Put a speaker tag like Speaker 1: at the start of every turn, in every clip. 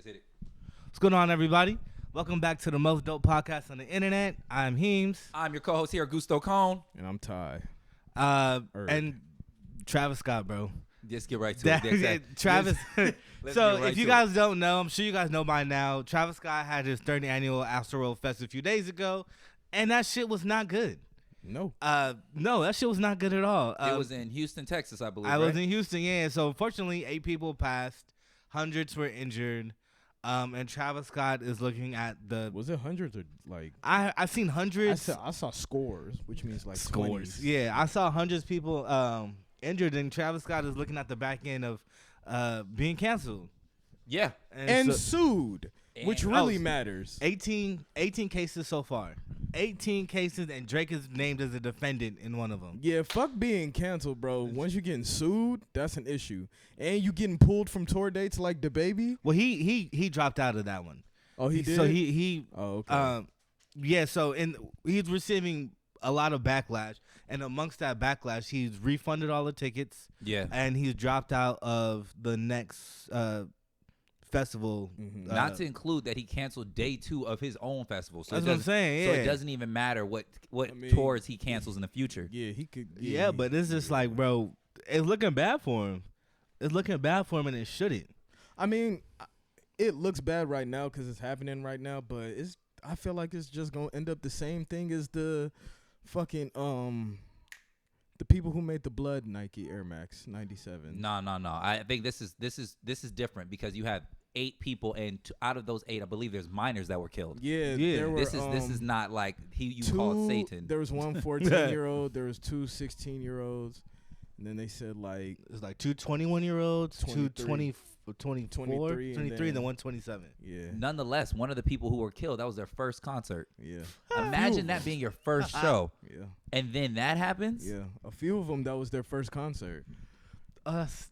Speaker 1: hit it.
Speaker 2: What's going on, everybody? Welcome back to the most dope podcast on the internet. I'm Heems.
Speaker 1: I'm your co-host here, Gusto Cone.
Speaker 3: And I'm Ty.
Speaker 2: And Travis Scott, bro.
Speaker 1: Just get right to it. Exactly.
Speaker 2: Travis. So
Speaker 1: right
Speaker 2: if you guys don't know, I'm sure you guys know by now, Travis Scott had his 30th annual AstroWorld Fest a few days ago, and that shit was not good.
Speaker 3: No,
Speaker 2: that shit was not good at all.
Speaker 1: It was in Houston, Texas, I believe.
Speaker 2: I was in Houston, yeah. So unfortunately, 8 people passed, hundreds were injured. And Travis Scott is looking at the.
Speaker 3: Was it hundreds or like?
Speaker 2: I've seen hundreds.
Speaker 3: I saw scores, which means like
Speaker 2: scores.
Speaker 3: 20s.
Speaker 2: Yeah, I saw hundreds of people injured, and Travis Scott is looking at the back end of being canceled.
Speaker 1: Yeah,
Speaker 3: and sued, which really matters.
Speaker 2: 18 cases so far. 18 cases, and Drake is named as a defendant in one of them.
Speaker 3: Yeah, fuck being canceled, bro. Once you're getting sued, that's an issue. And you getting pulled from tour dates like DaBaby.
Speaker 2: Well, he dropped out of that one.
Speaker 3: Oh, he did?
Speaker 2: So he
Speaker 3: Oh, okay.
Speaker 2: Yeah, so he's receiving a lot of backlash, and amongst that backlash, he's refunded all the tickets.
Speaker 1: Yeah.
Speaker 2: And he's dropped out of the next festival.
Speaker 3: Mm-hmm.
Speaker 1: Not to include that he canceled day 2 of his own festival. So
Speaker 2: that's what I'm saying. Yeah.
Speaker 1: So it doesn't even matter what tours he cancels in the future.
Speaker 3: Yeah, he could.
Speaker 2: Yeah, but it's just like, bro, it's looking bad for him. It's looking bad for him, and it shouldn't.
Speaker 3: I mean, it looks bad right now because it's happening right now, but I feel like it's just gonna end up the same thing as the fucking the people who made the blood Nike Air Max 97.
Speaker 1: No. I think this is different because you have 8 people, and out of those 8, I believe there's minors that were killed.
Speaker 3: Yeah. There were,
Speaker 1: this is not like you call it Satan.
Speaker 3: There was one 14-year-old. There was 2 16-year-olds. And then they said like
Speaker 2: it's like 2 21-year-olds, 2
Speaker 3: 23,
Speaker 2: 23, and then 1 27.
Speaker 3: Yeah.
Speaker 1: Nonetheless, one of the people who were killed, that was their first concert.
Speaker 3: Yeah.
Speaker 1: Imagine that being your first show.
Speaker 3: Yeah.
Speaker 1: And then that happens?
Speaker 3: Yeah. A few of them, that was their first concert.
Speaker 1: That's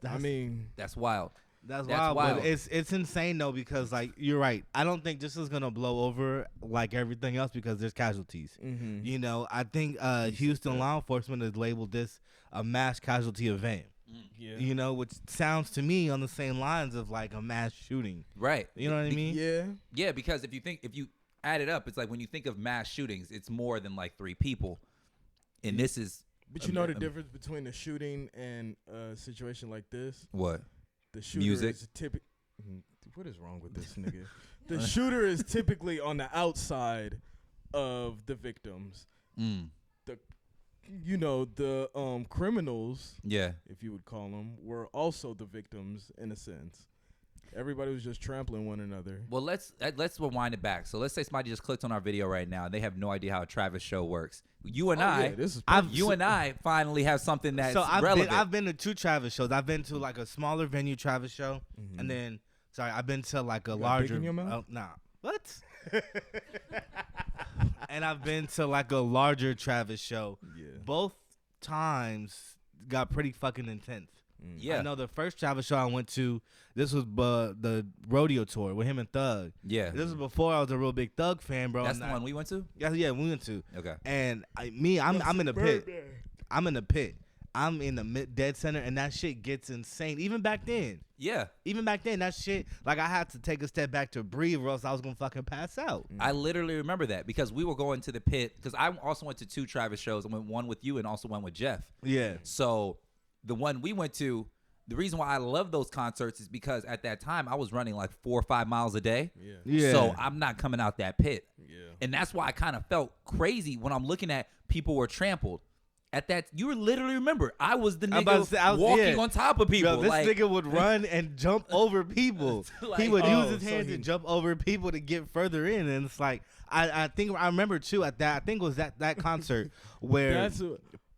Speaker 1: wild.
Speaker 2: That's wild. But it's insane though, because like you're right. I don't think this is gonna blow over like everything else because there's casualties.
Speaker 3: Mm-hmm.
Speaker 2: You know, I think Houston law enforcement has labeled this a mass casualty event.
Speaker 3: Yeah.
Speaker 2: You know, which sounds to me on the same lines of like a mass shooting.
Speaker 1: Right.
Speaker 2: You know what I mean?
Speaker 3: Yeah.
Speaker 1: Yeah, because if you add it up, it's like when you think of mass shootings, it's more than like 3 people. And this is.
Speaker 3: But you know the difference between a shooting and a situation like this?
Speaker 1: What?
Speaker 3: The shooter
Speaker 1: Music.
Speaker 3: is typically. What is wrong with this nigga? The shooter is typically on the outside of the victims. The criminals,
Speaker 1: yeah,
Speaker 3: if you would call them, were also the victims in a sense. Everybody was just trampling one another.
Speaker 1: Well, let's rewind it back. So let's say somebody just clicked on our video right now and they have no idea how a Travis show works. You and I finally have something that's relevant.
Speaker 2: I've been to 2 Travis shows. I've been to like a smaller venue Travis show, and then I've been to like a larger.
Speaker 3: Big in your mouth?
Speaker 2: Nah, what? And I've been to like a larger Travis show.
Speaker 3: Yeah.
Speaker 2: Both times got pretty fucking intense.
Speaker 1: Yeah.
Speaker 2: I know the first Travis show I went to, this was the rodeo tour with him and Thug.
Speaker 1: Yeah.
Speaker 2: This was before I was a real big Thug fan, bro.
Speaker 1: That's the one we went to?
Speaker 2: Yeah, we went to.
Speaker 1: Okay.
Speaker 2: And I'm in the pit. I'm in the pit. I'm in the dead center, and that shit gets insane. Even back then.
Speaker 1: Yeah.
Speaker 2: Even back then, that shit, like I had to take a step back to breathe or else I was going to fucking pass out.
Speaker 1: I literally remember that because we were going to the pit, because I also went to 2 Travis shows. I went one with you and also one with Jeff.
Speaker 2: Yeah.
Speaker 1: So the one we went to, the reason why I love those concerts is because at that time I was running like 4 or 5 miles a day.
Speaker 2: Yeah.
Speaker 1: So I'm not coming out that pit.
Speaker 3: Yeah.
Speaker 1: And that's why I kind of felt crazy when I'm looking at people were trampled. At that, you literally remember, I was the nigga walking on top of people.
Speaker 2: Bro, this nigga would run and jump over people. He would use his hand to jump over people to get further in. And it's like, I think I remember too at that, I think it was that concert where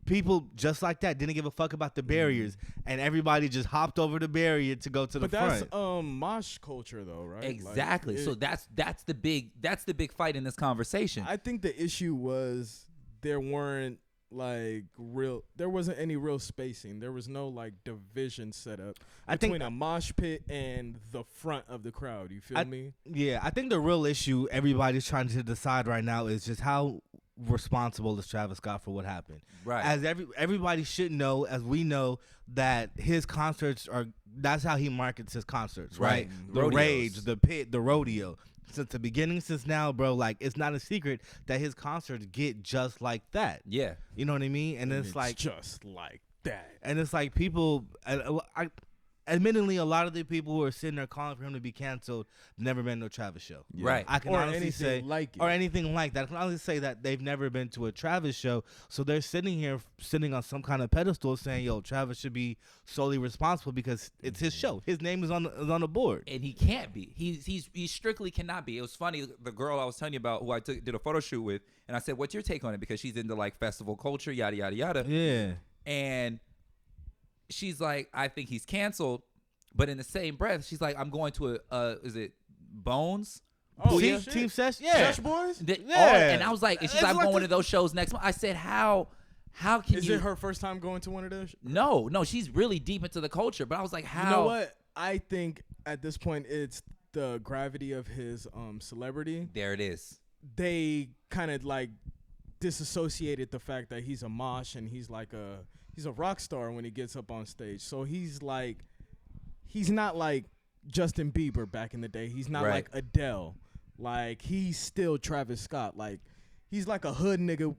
Speaker 2: people just like that didn't give a fuck about the barriers, and everybody just hopped over the barrier to go to the front.
Speaker 3: But that's mosh culture though, right?
Speaker 1: Exactly.
Speaker 3: Like,
Speaker 1: so that's the big fight in this conversation.
Speaker 3: I think the issue was there wasn't any real spacing. There was no like division set up between a mosh pit and the front of the crowd. You feel me?
Speaker 2: Yeah, I think the real issue everybody's trying to decide right now is just how responsible as Travis Scott for what happened.
Speaker 1: Right.
Speaker 2: As everybody should know, as we know, that his concerts that's how he markets his concerts, right? The
Speaker 1: Rodeos.
Speaker 2: rage, the pit, the rodeo. Since the beginning, since now, bro, like, it's not a secret that his concerts get just like that.
Speaker 1: Yeah.
Speaker 2: You know what I mean? And it's like
Speaker 3: just like that.
Speaker 2: And it's like people, admittedly, a lot of the people who are sitting there calling for him to be canceled never been to a Travis show.
Speaker 1: Yeah. Right.
Speaker 2: I can honestly say, or anything like that. I can honestly say that they've never been to a Travis show. So they're sitting on some kind of pedestal saying, yo, Travis should be solely responsible because it's his show. His name is on the board.
Speaker 1: And he can't be. He strictly cannot be. It was funny. The girl I was telling you about who I did a photo shoot with, and I said, what's your take on it? Because she's into like festival culture, yada, yada, yada.
Speaker 2: Yeah.
Speaker 1: And she's like, I think he's canceled. But in the same breath, she's like, I'm going to is it Bones?
Speaker 2: Oh, Team Sesh? Yeah.
Speaker 3: Sesh Boys?
Speaker 1: And I was like, and she's like, I'm going to those shows next month. I said, how can you?
Speaker 3: Is it her first time going to one of those?
Speaker 1: No, she's really deep into the culture. But I was like, how?
Speaker 3: You know what? I think at this point, it's the gravity of his celebrity.
Speaker 1: There it is.
Speaker 3: They kind of like disassociated the fact that he's a mosh and he's a rock star when he gets up on stage. So he's not like Justin Bieber back in the day. He's not like Adele. Like, he's still Travis Scott. Like, he's like a hood nigga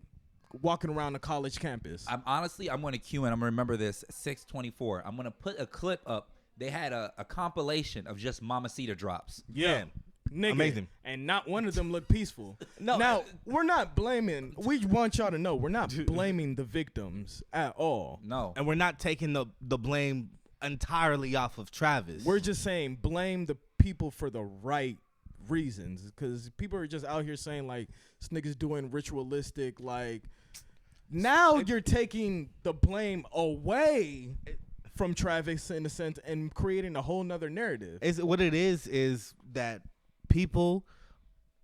Speaker 3: walking around the college campus.
Speaker 1: I'm going to cue in. I'm going to remember this. 624. I'm going to put a clip up. They had a compilation of just Mamacita drops.
Speaker 3: Yeah. Nigga,
Speaker 2: amazing.
Speaker 3: And not one of them look peaceful. No. Now, we're not blaming. We want y'all to know we're not blaming the victims at all.
Speaker 1: No.
Speaker 2: And we're not taking the blame entirely off of Travis.
Speaker 3: We're just saying blame the people for the right reasons, because people are just out here saying like this nigga's doing ritualistic, like, now you're taking the blame away from Travis in a sense and creating a whole nother narrative.
Speaker 2: What it is that people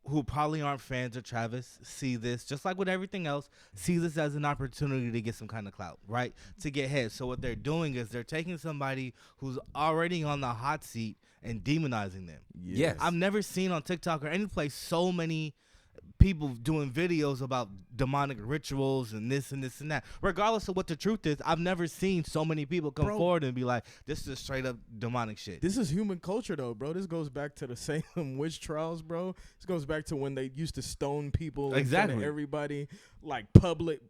Speaker 2: who probably aren't fans of Travis see this, just like with everything else, see this as an opportunity to get some kind of clout, right? To get hit. So what they're doing is they're taking somebody who's already on the hot seat and demonizing them.
Speaker 1: Yes.
Speaker 2: I've never seen on TikTok or any place so many people doing videos about demonic rituals and this and this and that. Regardless of what the truth is, I've never seen so many people come forward and be like, this is straight up demonic shit.
Speaker 3: This is human culture, though, bro. This goes back to the Salem witch trials, bro. This goes back to when they used to stone people in front of everybody, like public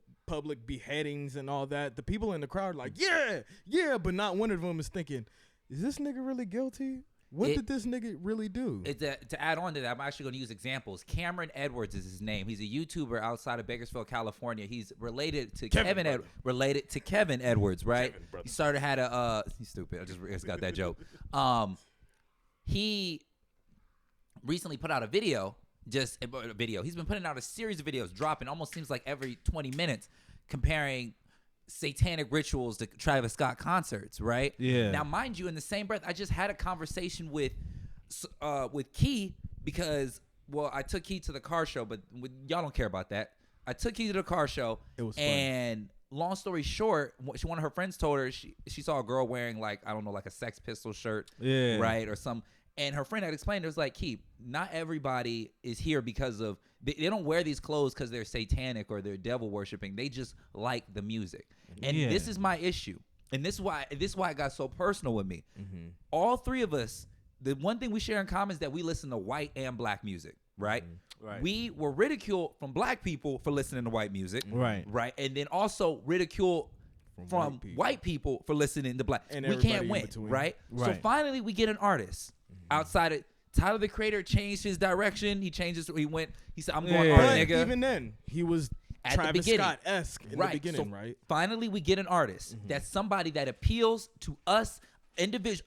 Speaker 3: beheadings and all that. The people in the crowd are like, yeah, but not one of them is thinking, is this nigga really guilty? What did this nigga really do?
Speaker 1: To add on to that, I'm actually going to use examples. Cameron Edwards is his name. He's a YouTuber outside of Bakersfield, California. He's related to Kevin Edwards, right? He he's stupid. I just got that joke. He recently put out a video. He's been putting out a series of videos, dropping almost seems like every 20 minutes, comparing satanic rituals to Travis Scott concerts, right?
Speaker 2: Yeah.
Speaker 1: Now, mind you, in the same breath, I just had a conversation with Key because, well, I took Key to the car show, but y'all don't care about that. I took Key to the car show.
Speaker 3: It was fun.
Speaker 1: And long story short, one of her friends told her she saw a girl wearing like a Sex Pistols shirt, right, or some. And her friend had explained, it was like, Key, not everybody is here because of, they don't wear these clothes because they're satanic or they're devil worshiping. They just like the music. And this is my issue. And this is why it got so personal with me. Mm-hmm. All three of us, the one thing we share in common is that we listen to white and black music, right? Mm-hmm. Right. We were ridiculed from black people for listening to white music.
Speaker 2: Right.
Speaker 1: Right. And then also ridiculed from white people for listening to black. And we can't win, right? So finally we get an artist. Outside of Tyler, the Creator, changed his direction. He said, I'm going art, nigga.
Speaker 3: Even then, he was at Travis Scott-esque in the beginning,
Speaker 1: so
Speaker 3: right?
Speaker 1: Finally, we get an artist. That's somebody that appeals to us,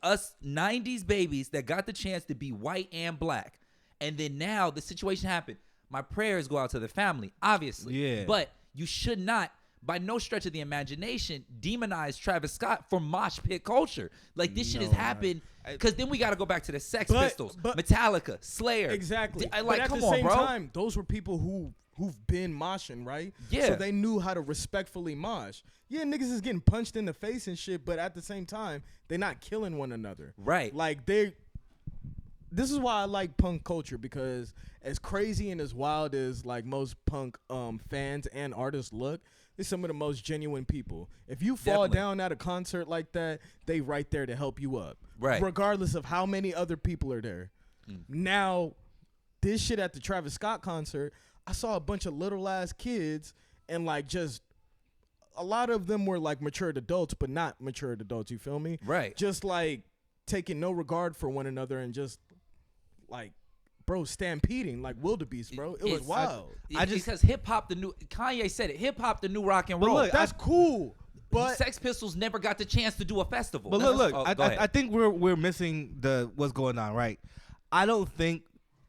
Speaker 1: us 90s babies that got the chance to be white and black. And then now the situation happened. My prayers go out to the family, obviously. Yeah. But you should not, by no stretch of the imagination, demonize Travis Scott for mosh pit culture. Like, this shit has happened. Because then we got to go back to the Sex Pistols, Metallica, Slayer.
Speaker 3: Exactly. But at the same time, those were people who've been moshing, right? Yeah. So they knew how to respectfully mosh. Yeah, niggas is getting punched in the face and shit, but at the same time, they're not killing one another.
Speaker 1: Right.
Speaker 3: Like, this is why I like punk culture, because as crazy and as wild as like most punk fans and artists look, they're some of the most genuine people. If you fall down at a concert like that, they right there to help you up.
Speaker 1: Right.
Speaker 3: Regardless of how many other people are there. Now, this shit at the Travis Scott concert, I saw a bunch of little ass kids and like just a lot of them were like matured adults, but not matured adults, you feel me?
Speaker 1: Right.
Speaker 3: Just like taking no regard for one another and just like, bro, stampeding like wildebeest, bro. It was wild.
Speaker 1: Because hip hop, the new Kanye said it. Hip hop, the new rock and roll.
Speaker 2: Look,
Speaker 3: that's cool. But
Speaker 1: Sex Pistols never got the chance to do a festival.
Speaker 2: But look, I think we're missing what's going on, right? I don't think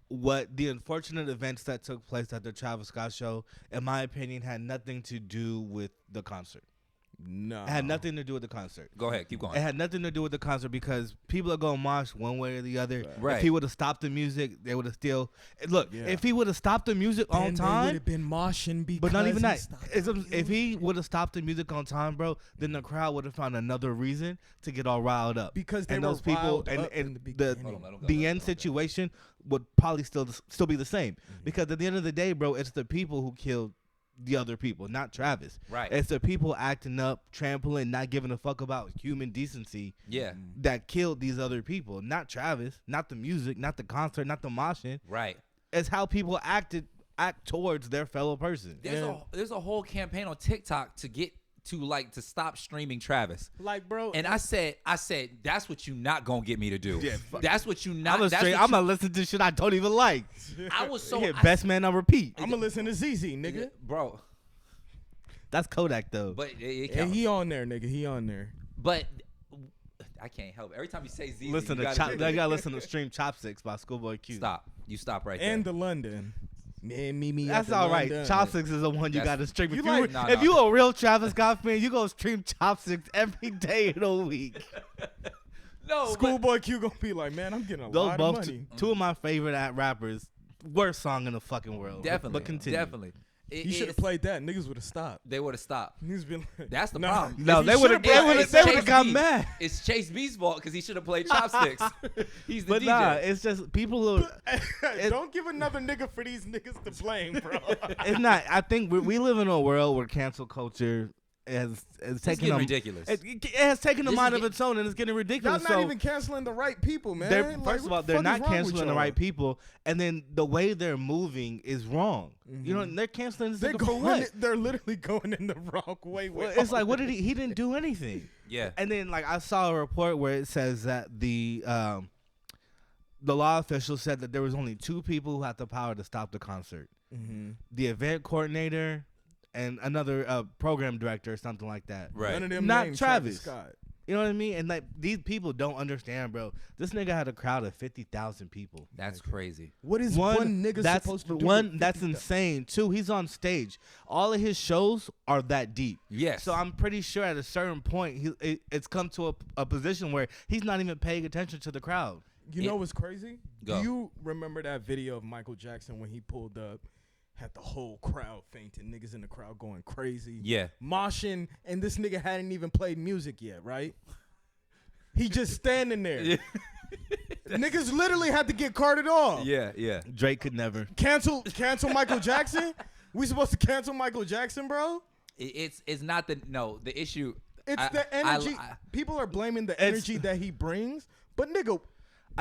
Speaker 2: what the unfortunate events that took place at the Travis Scott show, in my opinion, had nothing to do with the concert.
Speaker 3: No.
Speaker 2: It had nothing to do with the concert.
Speaker 1: Go ahead, keep going.
Speaker 2: It had nothing to do with the concert because people are going to mosh one way or the other.
Speaker 1: Right.
Speaker 2: If he would have stopped the music, they would have still... Look, if he would have stopped the music on time...
Speaker 3: they would have been moshing because
Speaker 2: but not even that.
Speaker 3: If
Speaker 2: he would have stopped the music on time, bro, then the crowd would have found another reason to get all riled up.
Speaker 3: Because they
Speaker 2: and
Speaker 3: were
Speaker 2: those people
Speaker 3: riled up in the beginning.
Speaker 2: The end situation would probably still be the same. Because at the end of the day, bro, it's the people who killed the other people, not Travis.
Speaker 1: Right.
Speaker 2: It's the people acting up, trampling, not giving a fuck about human decency.
Speaker 1: Yeah.
Speaker 2: That killed these other people, not Travis, not the music, not the concert, not the moshing.
Speaker 1: Right.
Speaker 2: It's how people act towards their fellow person.
Speaker 1: There's a whole campaign on TikTok to stop streaming Travis.
Speaker 3: Like, bro.
Speaker 1: And I said, that's what you not gonna get me to do.
Speaker 2: Yeah,
Speaker 1: that's what you not.
Speaker 2: I'm gonna listen to shit I don't even like.
Speaker 1: I was so
Speaker 2: best man on repeat.
Speaker 3: I'm gonna listen to ZZ, nigga.
Speaker 1: Bro.
Speaker 2: That's Kodak though.
Speaker 1: But it
Speaker 3: and he on there, nigga. He on there.
Speaker 1: But I can't help it. Every time you say ZZ,
Speaker 2: listen I gotta listen to Stream Chopsticks by Schoolboy Q.
Speaker 1: Stop. You stop right there.
Speaker 3: And the London. Man, Mimi.
Speaker 2: That's all right. Chopsticks is the one you got to stream. If
Speaker 1: you
Speaker 2: you a real Travis Scott fan, you go stream Chopsticks every day of the week.
Speaker 1: No,
Speaker 3: Schoolboy Q gonna be like, man, I'm getting a lot of money.
Speaker 2: Two of my favorite rappers, worst song in the fucking world.
Speaker 1: Definitely,
Speaker 2: but continue.
Speaker 1: Definitely.
Speaker 3: You should have played that. Niggas would have stopped.
Speaker 1: They would have stopped.
Speaker 3: Niggas been like,
Speaker 1: that's the problem.
Speaker 2: No, they would have got mad.
Speaker 1: It's Chase B's fault because he should have played Chopsticks. He's the DJ.
Speaker 2: Nah, it's just people who
Speaker 3: don't give another nigga for these niggas to blame, bro.
Speaker 2: It's not. I think we live in a world where cancel culture has taken
Speaker 1: ridiculous.
Speaker 2: It has taken a mind of its own, and it's getting ridiculous.
Speaker 3: Y'all not even canceling the right people, man.
Speaker 2: First of all, they're not canceling the right people, and then the way they're moving is wrong. You know, they're canceling this nigga for what?
Speaker 3: They're literally going in the wrong way.
Speaker 2: Well, it's like, what did he didn't do anything.
Speaker 1: Yeah.
Speaker 2: And then, like, I saw a report where it says that the law officials said that there was only 2 people who had the power to stop the concert. The event coordinator and another program director or something like that.
Speaker 1: Right.
Speaker 3: None of them
Speaker 2: not Travis
Speaker 3: Scott.
Speaker 2: You know what I mean? And like these people don't understand, bro. This nigga had a crowd of 50,000 people.
Speaker 1: That's crazy.
Speaker 3: What is one nigga supposed to do?
Speaker 2: That's insane. 2, he's on stage. All of his shows are that deep.
Speaker 1: Yes.
Speaker 2: So I'm pretty sure at a certain point, it's come to a position where he's not even paying attention to the crowd.
Speaker 3: You know what's crazy?
Speaker 1: Go.
Speaker 3: Do you remember that video of Michael Jackson when he pulled up? Had the whole crowd fainting, niggas in the crowd going crazy.
Speaker 1: Yeah.
Speaker 3: Moshing, and this nigga hadn't even played music yet, right? He just standing there. Yeah. Niggas literally had to get carted off.
Speaker 1: Yeah, yeah.
Speaker 2: Drake could never.
Speaker 3: Cancel Michael Jackson? We supposed to cancel Michael Jackson, bro?
Speaker 1: It's not the issue.
Speaker 3: It's the energy. People are blaming the energy that he brings, but nigga,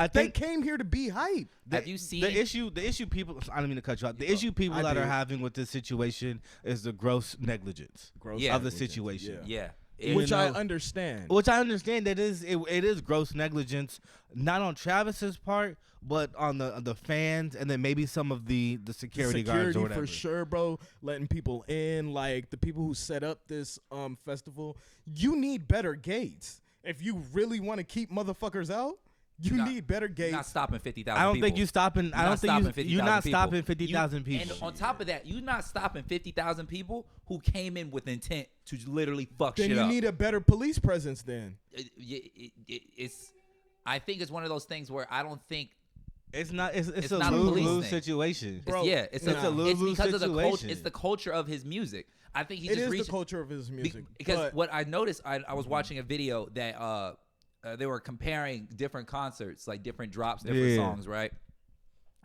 Speaker 3: I think they came here to be hype.
Speaker 1: Have you seen
Speaker 2: the issue? People. I don't mean to cut you off. The issue people that are having with this situation is the gross negligence of the situation.
Speaker 1: Yeah.
Speaker 3: Which I understand.
Speaker 2: Which I understand. It is gross negligence, not on Travis's part, but on the fans, and then maybe some of the security guards or whatever.
Speaker 3: For sure, bro. Letting people in, like the people who set up this festival. You need better gates if you really want to keep motherfuckers out. You need better gates.
Speaker 1: You're not stopping 50,000
Speaker 2: people. I don't
Speaker 1: people.
Speaker 2: think you stopping. I don't think you're not stopping 50,000 people.
Speaker 1: And on top of that, you're not stopping 50,000 people who came in with intent to literally fuck shit up.
Speaker 3: Then you need a better police presence. Then
Speaker 1: it's. I think it's one of those things where I don't think.
Speaker 2: It's not. It's a lose-lose situation.
Speaker 1: Bro, it's a lose-lose
Speaker 2: situation.
Speaker 1: It's the culture of his music. I think he
Speaker 3: just reached the culture of his music.
Speaker 1: Because what I noticed, I was watching a video that they were comparing different concerts, like different drops, different songs, right?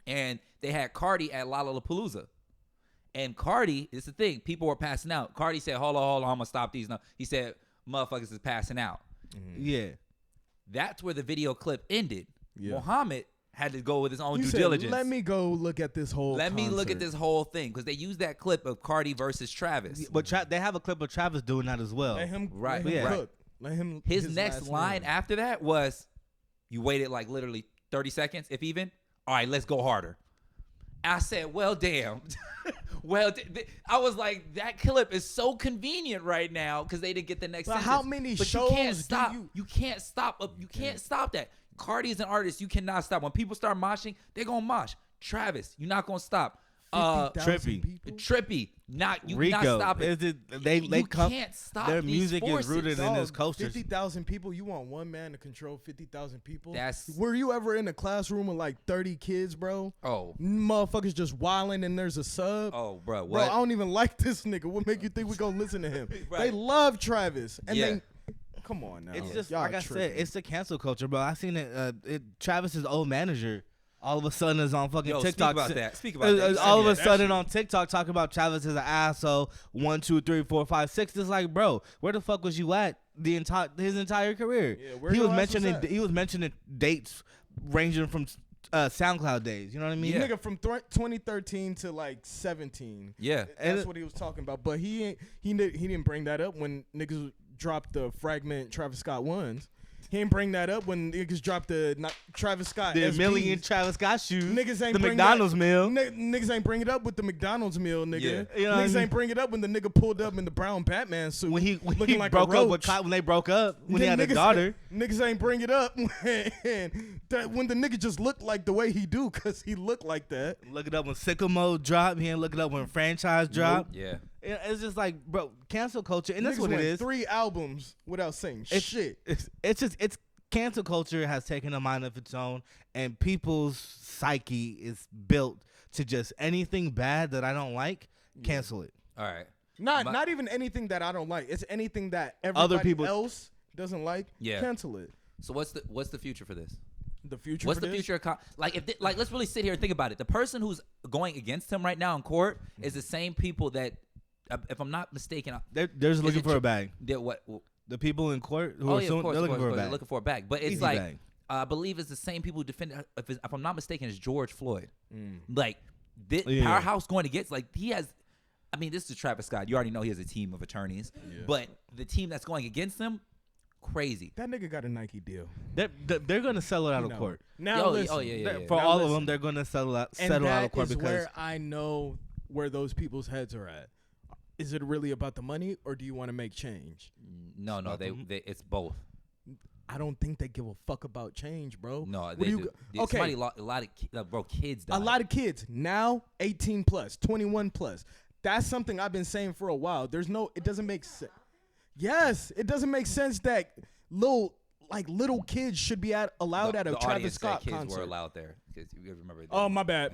Speaker 1: And they had Cardi at Lollapalooza. And Cardi, it's the thing, people were passing out. Cardi said, hold on, I'm gonna stop these now. He said, motherfuckers is passing out.
Speaker 2: Yeah.
Speaker 1: That's where the video clip ended.
Speaker 3: Yeah.
Speaker 1: Muhammad had to go with his own due
Speaker 3: said,
Speaker 1: diligence.
Speaker 3: Let me go look at this whole
Speaker 1: Let me look at this whole thing, because they used that clip of Cardi versus Travis.
Speaker 2: But they have a clip of Travis doing that as well.
Speaker 3: Let him
Speaker 1: Right.
Speaker 3: Let him.
Speaker 1: His next line after that was, you waited like literally 30 seconds, if even. All right, let's go harder. I said, well, damn. I was like, that clip is so convenient right now because they didn't get the next sentence.
Speaker 3: How many shows
Speaker 1: you can't stop. You can't stop. You can't stop that. Cardi is an artist. You cannot stop. When people start moshing, they're going to mosh. Travis, you're not going to stop. Trippy, you
Speaker 2: Rico,
Speaker 1: cannot stop it.
Speaker 2: They
Speaker 1: can't stop
Speaker 2: their
Speaker 1: these
Speaker 2: music
Speaker 1: forces.
Speaker 2: is rooted in this culture.
Speaker 3: 50,000 people. You want one man to control 50,000 people?
Speaker 1: Were
Speaker 3: you ever in a classroom with like 30 kids, bro?
Speaker 1: Oh,
Speaker 3: motherfuckers just wilding and there's a sub.
Speaker 1: Oh, bro, what?
Speaker 3: Bro, I don't even like this nigga. What make you think we gonna listen to him?
Speaker 1: Right.
Speaker 3: They love Travis, come on now.
Speaker 2: It's just
Speaker 3: Y'all
Speaker 2: like I said, it's the cancel culture, bro. I seen it. Travis's old manager all of a sudden is on fucking TikTok.
Speaker 1: Speak about that.
Speaker 2: All of a sudden on TikTok talking about Travis is an asshole. 1, 2, 3, 4, 5, 6. It's like, bro, where the fuck was you at his entire career?
Speaker 3: Yeah,
Speaker 2: he was mentioning dates ranging from SoundCloud days. You know what I mean?
Speaker 3: Nigga from 2013 to like 17.
Speaker 1: Yeah,
Speaker 3: that's what he was talking about. But he didn't bring that up when niggas dropped the fragment Travis Scott ones. He didn't bring that up when niggas dropped the Travis Scott.
Speaker 2: The
Speaker 3: SBs.
Speaker 2: million Travis Scott shoes.
Speaker 3: Niggas ain't
Speaker 2: the McDonald's meal.
Speaker 3: Niggas ain't bring it up with the McDonald's meal, nigga.
Speaker 2: Yeah. You know
Speaker 3: niggas ain't bring it up when the nigga pulled up in the brown Batman suit.
Speaker 2: When he
Speaker 3: like
Speaker 2: broke up with when they broke up, when he had a daughter.
Speaker 3: Niggas ain't bring it up when the nigga just looked like the way he do, because he looked like that.
Speaker 2: Look it up when Sicko Mode dropped. He didn't look it up when Franchise dropped.
Speaker 1: Yeah.
Speaker 2: It's just like, bro, cancel culture. And that's
Speaker 3: niggas
Speaker 2: what it is.
Speaker 3: 3 albums without saying shit.
Speaker 2: It's cancel culture has taken a mind of its own, and people's psyche is built to just anything bad that I don't like, cancel it.
Speaker 1: All right.
Speaker 3: Not even anything that I don't like. It's anything that everybody else doesn't like.
Speaker 1: Yeah.
Speaker 3: Cancel it.
Speaker 1: So what's the future for this?
Speaker 3: The future.
Speaker 1: What's the future? Let's really sit here and think about it. The person who's going against him right now in court is the same people that, if I'm not mistaken,
Speaker 2: they're just looking for a bag. The people in court who they're looking for a bag.
Speaker 1: But it's like, I believe it's the same people who defend. If I'm not mistaken, it's George Floyd. Like, Powerhouse going against, like, he has. I mean, this is Travis Scott. You already know he has a team of attorneys, but the team that's going against him, crazy.
Speaker 3: That nigga got a Nike deal.
Speaker 2: They're gonna settle it out of court.
Speaker 3: Now,
Speaker 2: for all of them, they're gonna settle out of court because
Speaker 3: where I know where those people's heads are at. Is it really about the money, or do you want to make change?
Speaker 1: No, it's both.
Speaker 3: I don't think they give a fuck about change, bro.
Speaker 1: No, they do. Okay, a lot of kids died.
Speaker 3: A lot of kids now 18 plus, 21 plus. That's something I've been saying for a while. It doesn't make sense. Yes, it doesn't make sense that little kids should be allowed at a Travis Scott concert.
Speaker 1: Kids were allowed there because you remember.
Speaker 3: Oh, my bad.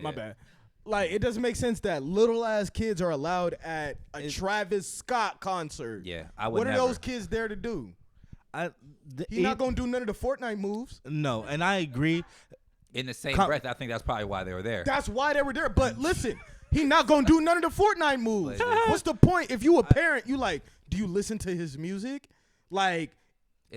Speaker 3: Like, it doesn't make sense that little ass kids are allowed at a Travis Scott concert.
Speaker 1: Yeah, I would.
Speaker 3: What are those kids there to do? He's not gonna do none of the Fortnite moves.
Speaker 2: No, and I agree.
Speaker 1: In the same breath, I think that's probably why they were there.
Speaker 3: That's why they were there. But listen, he not gonna do none of the Fortnite moves. What's the point? If you a parent, you like, do you listen to his music? Like,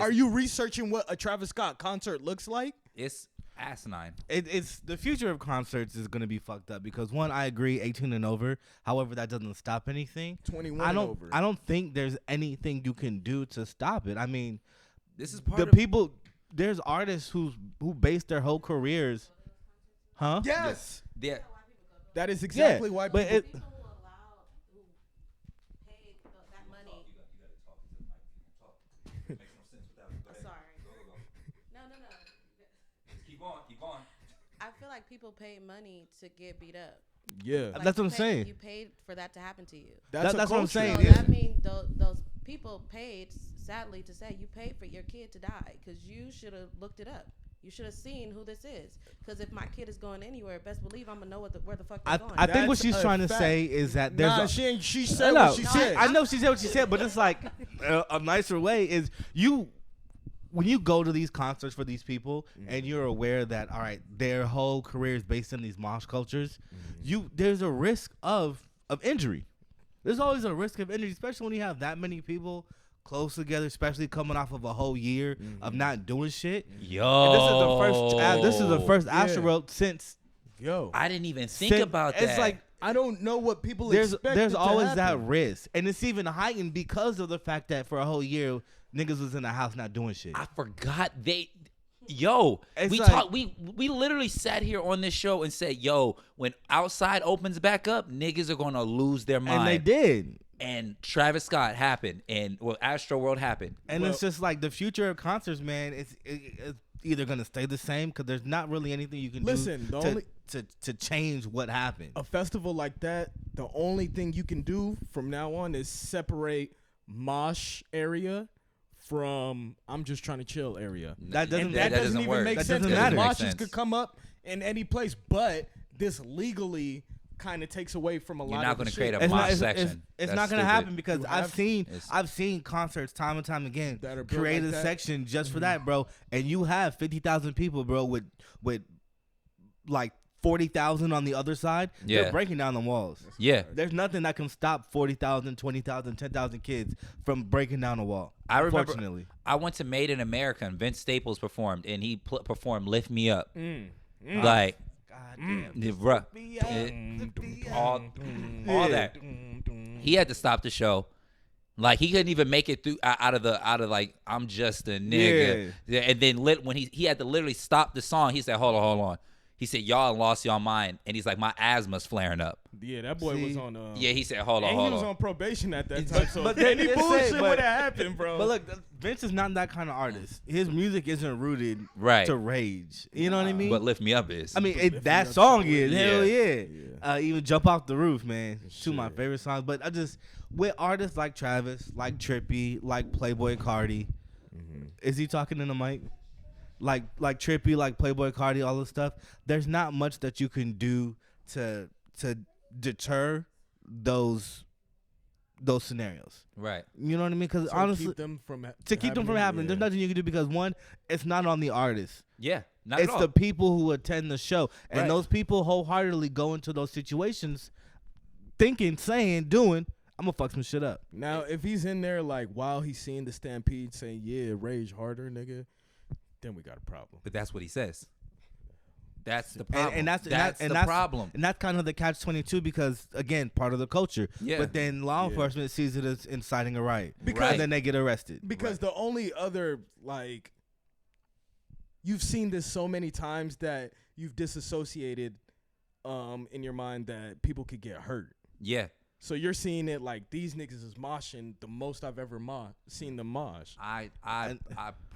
Speaker 3: are you researching what a Travis Scott concert looks like?
Speaker 1: It's asinine.
Speaker 2: It's the future of concerts is gonna be fucked up because one, I agree, 18 and over. However, that doesn't stop anything.
Speaker 3: 21 and over.
Speaker 2: I don't think there's anything you can do to stop it. I mean,
Speaker 1: this is part
Speaker 2: of people. There's artists who base their whole careers. Huh?
Speaker 3: Yes.
Speaker 1: Yeah.
Speaker 3: That is exactly why people.
Speaker 4: I feel like people pay money to get beat up.
Speaker 2: Yeah, like that's what I'm saying.
Speaker 4: You paid for that to happen to you.
Speaker 2: That's what I'm saying.
Speaker 4: So that means those people paid, sadly to say, you paid for your kid to die because you should have looked it up. You should have seen who this is. Because if my kid is going anywhere, best believe I'm gonna know where the fuck they're going.
Speaker 2: I think what she's trying to say is that there's.
Speaker 3: She said what she said.
Speaker 2: I know she said what she said, but it's like a nicer way is you. when you go to these concerts for these people and you're aware that, all right, their whole career is based in these mosh cultures, there's a risk of injury. There's always a risk of injury, especially when you have that many people close together, especially coming off of a whole year of not doing shit. And this is the first AstroWorld since.
Speaker 1: I didn't even think about that.
Speaker 3: It's like, I don't know what people expect.
Speaker 2: There's always that risk, and it's even heightened because of the fact that for a whole year niggas was in the house not doing shit.
Speaker 1: I forgot we literally sat here on this show and said, when outside opens back up, niggas are gonna lose their mind.
Speaker 2: And they did.
Speaker 1: And Travis Scott happened, and AstroWorld happened.
Speaker 2: And it's just like the future of concerts, man. It's either gonna stay the same because there's not really anything you can do to change what happened.
Speaker 3: A festival like that, the only thing you can do from now on is separate mosh area from I'm just trying to chill area.
Speaker 2: That doesn't
Speaker 3: even make sense.
Speaker 2: Doesn't matter.
Speaker 3: Moshes could come up in any place, but this legally kind of takes away from a lot of
Speaker 1: You're not
Speaker 3: going to
Speaker 1: create a mosh section.
Speaker 2: It's not going to happen because I've seen concerts time and time again create a section just for that, bro. And you have 50,000 people, bro, with like 40,000 on the other side. They're breaking down the walls. There's nothing that can stop 40,000, 20,000, 10,000 kids from breaking down a wall.
Speaker 1: I remember I went to Made in America and Vince Staples performed, and he performed "Lift Me Up." Like, all that. He had to stop the show. Like, he couldn't even make it through out of like, I'm just a nigga. And then when he had to literally stop the song, he said, hold on. He said, y'all lost y'all mind. And he's like, my asthma's flaring up.
Speaker 3: Yeah, that boy was on.
Speaker 1: He said, hold on.
Speaker 3: He was on probation at that time. So any bullshit would have happened, bro.
Speaker 2: But look, Vince is not that kind of artist. His music isn't rooted to rage. You know what I mean?
Speaker 1: But Lift Me Up is.
Speaker 2: I mean, that song is. Hell yeah. Even Jump Off the Roof, man. Two of my favorite songs. But with artists like Travis, like Trippy, like Playboy Cardi. Is he talking in the mic? Like Trippy, like Playboy Cardi, all this stuff. There's not much that you can do to deter those scenarios.
Speaker 1: Right.
Speaker 2: You know what I mean? Because honestly,
Speaker 3: keep them from
Speaker 2: happening. There's nothing you can do because one, it's not on the artist.
Speaker 1: Yeah. Not at all.
Speaker 2: It's the people who attend the show, and those people wholeheartedly go into those situations, thinking, saying, doing, I'm gonna fuck some shit up.
Speaker 3: Now, if he's in there like while he's seeing the stampede, saying, "Yeah, rage harder, nigga," then we got a problem.
Speaker 1: But that's what he says. That's the problem. And that's the problem.
Speaker 2: And that's kind of the catch-22 because, again, part of the culture.
Speaker 1: Yeah.
Speaker 2: But then law enforcement sees it as inciting a riot. And then they get arrested.
Speaker 3: Because the only other, like, you've seen this so many times that you've disassociated in your mind that people could get hurt.
Speaker 1: Yeah.
Speaker 3: So you're seeing it like these niggas is moshing the most I've ever seen them mosh.
Speaker 1: I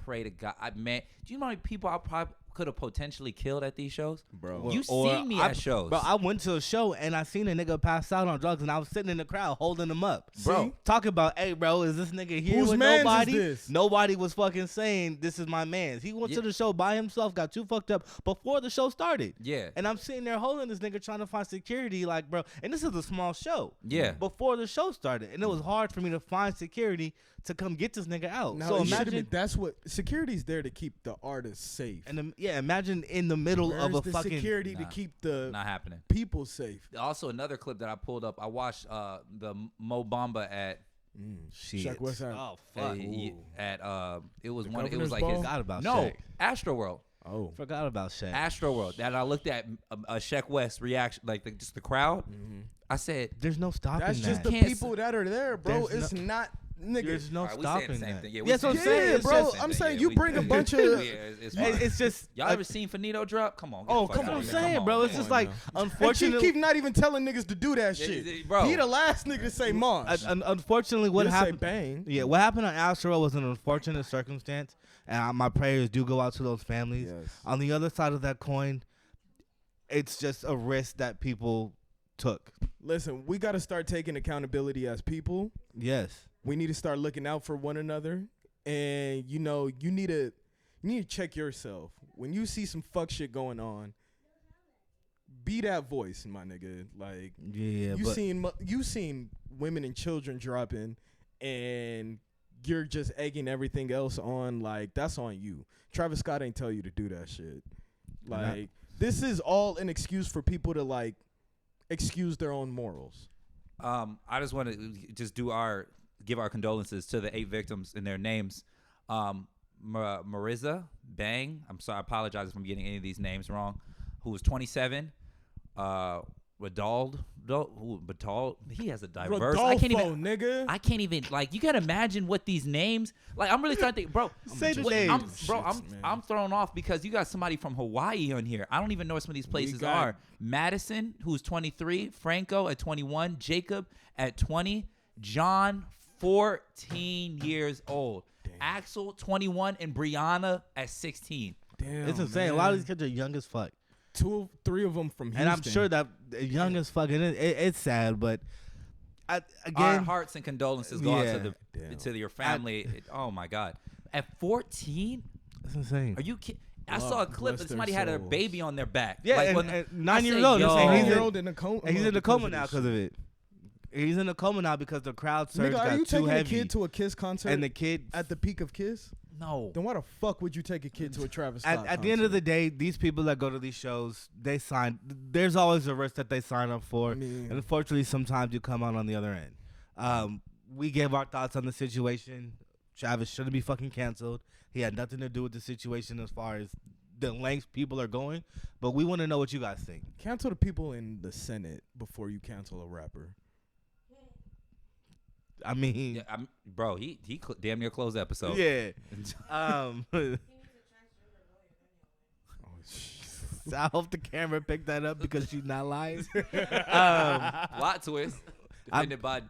Speaker 1: pray to God. Man, do you know how many people I probably could have potentially killed at these shows?
Speaker 2: Bro.
Speaker 1: You seen me at shows.
Speaker 2: Bro, I went to a show and I seen a nigga pass out on drugs and I was sitting in the crowd holding him up. Bro, talking about, hey, bro, is this nigga here
Speaker 3: Whose
Speaker 2: with
Speaker 3: mans
Speaker 2: nobody?
Speaker 3: Is this?
Speaker 2: Nobody was fucking saying, this is my man. He went to the show by himself, got too fucked up before the show started.
Speaker 1: Yeah.
Speaker 2: And I'm sitting there holding this nigga trying to find security, like, bro. And this is a small show.
Speaker 1: Yeah.
Speaker 2: Before the show started. And it was hard for me to find security to come get this nigga out.
Speaker 3: Now,
Speaker 2: so imagine
Speaker 3: that's what security's there to keep the artists safe.
Speaker 2: And imagine in the middle of a fucking
Speaker 3: security to keep the
Speaker 1: not happening
Speaker 3: people safe.
Speaker 1: Also, another clip that I pulled up. I watched the Mo Bamba at
Speaker 3: Shaq West Side.
Speaker 2: Oh fuck!
Speaker 1: At it was
Speaker 3: the
Speaker 1: one. It was
Speaker 3: Governor's
Speaker 1: like
Speaker 3: Ball?
Speaker 1: his
Speaker 2: Forgot about
Speaker 1: no
Speaker 2: Shaq.
Speaker 1: AstroWorld.
Speaker 3: Oh,
Speaker 2: Forgot about Shaq.
Speaker 1: AstroWorld. And I looked at a Shaq West reaction, like just the crowd. I said,
Speaker 2: "There's no stopping
Speaker 3: that's
Speaker 2: that."
Speaker 3: just the people that are there, bro.
Speaker 2: There's
Speaker 3: it's not. Nigga.
Speaker 2: There's no stopping that.
Speaker 1: Yeah,
Speaker 2: that's what I'm saying,
Speaker 3: bro. I'm saying you bring a bunch of.
Speaker 2: It's just
Speaker 1: y'all ever seen Finito drop? Come on.
Speaker 2: Oh, come on, I'm saying, bro. It's just like unfortunately,
Speaker 3: keep not even telling niggas to do that shit, bro. He the last nigga to say Mosh.
Speaker 2: Unfortunately, what happened?
Speaker 3: Bang.
Speaker 2: Yeah, what happened on AstroWorld was an unfortunate circumstance, and my prayers do go out to those families.
Speaker 3: Yes.
Speaker 2: On the other side of that coin, it's just a risk that people took.
Speaker 3: Listen, we got to start taking accountability as people.
Speaker 2: Yes.
Speaker 3: We need to start looking out for one another, and you need to check yourself when you see some fuck shit going on. Be that voice, my nigga. Like,
Speaker 2: yeah,
Speaker 3: you seen women and children dropping, and you're just egging everything else on. Like, that's on you. Travis Scott ain't tell you to do that shit. Like, this is all an excuse for people to, like, excuse their own morals.
Speaker 1: I just want to give our condolences to the 8 victims and their names. Marissa Bang, I'm sorry, I apologize if I'm getting any of these names wrong, who was 27. Badal, he has a diverse.
Speaker 3: Rodolfo,
Speaker 1: I can't even like. You gotta imagine what these names. Like, I'm really starting to think, bro.
Speaker 2: Say the names.
Speaker 1: I'm thrown off because you got somebody from Hawaii on here. I don't even know what some of these places are. Madison, who's 23, Franco at 21, Jacob at 20, John 14 years old, Axel 21, and Brianna at 16.
Speaker 2: Damn, it's insane. Man. A lot of these kids are young as fuck.
Speaker 3: 2, 3 of them from Houston.
Speaker 2: And I'm sure that young as fuck, and it's sad, but again,
Speaker 1: our hearts and condolences go out to your family. Oh my God, at 14,
Speaker 2: that's insane.
Speaker 1: Are you kidding? I saw a clip that somebody had a baby on their back.
Speaker 2: Yeah, like, and 9 years old.
Speaker 3: In a coma.
Speaker 2: He's in a coma now because of it. He's in a coma now because the crowd surge got too heavy.
Speaker 3: Are you taking a kid to a Kiss concert?
Speaker 2: And the kid
Speaker 3: at the peak of Kiss?
Speaker 1: No.
Speaker 3: Then why the fuck would you take a kid to a Travis Scott concert?
Speaker 2: At the end of the day, these people that go to these shows, they sign. There's always a risk that they sign up for. And unfortunately, sometimes you come out on the other end. We gave our thoughts on the situation. Travis shouldn't be fucking canceled. He had nothing to do with the situation as far as the lengths people are going. But we want to know what you guys think.
Speaker 3: Cancel the people in the Senate before you cancel a rapper.
Speaker 2: I mean,
Speaker 1: yeah, bro, he damn near closed the episode.
Speaker 2: Yeah. I hope the camera picked that up because she's not lying.
Speaker 1: Plot twist. Defended by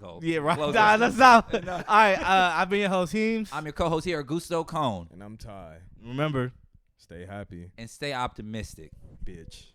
Speaker 1: go.
Speaker 2: Yeah, right. Nah, that's not. All right, I've been your host, Heems.
Speaker 1: I'm your co-host here, Augusto Cone.
Speaker 3: And I'm Ty.
Speaker 2: Remember,
Speaker 3: stay happy
Speaker 1: and stay optimistic,
Speaker 3: bitch.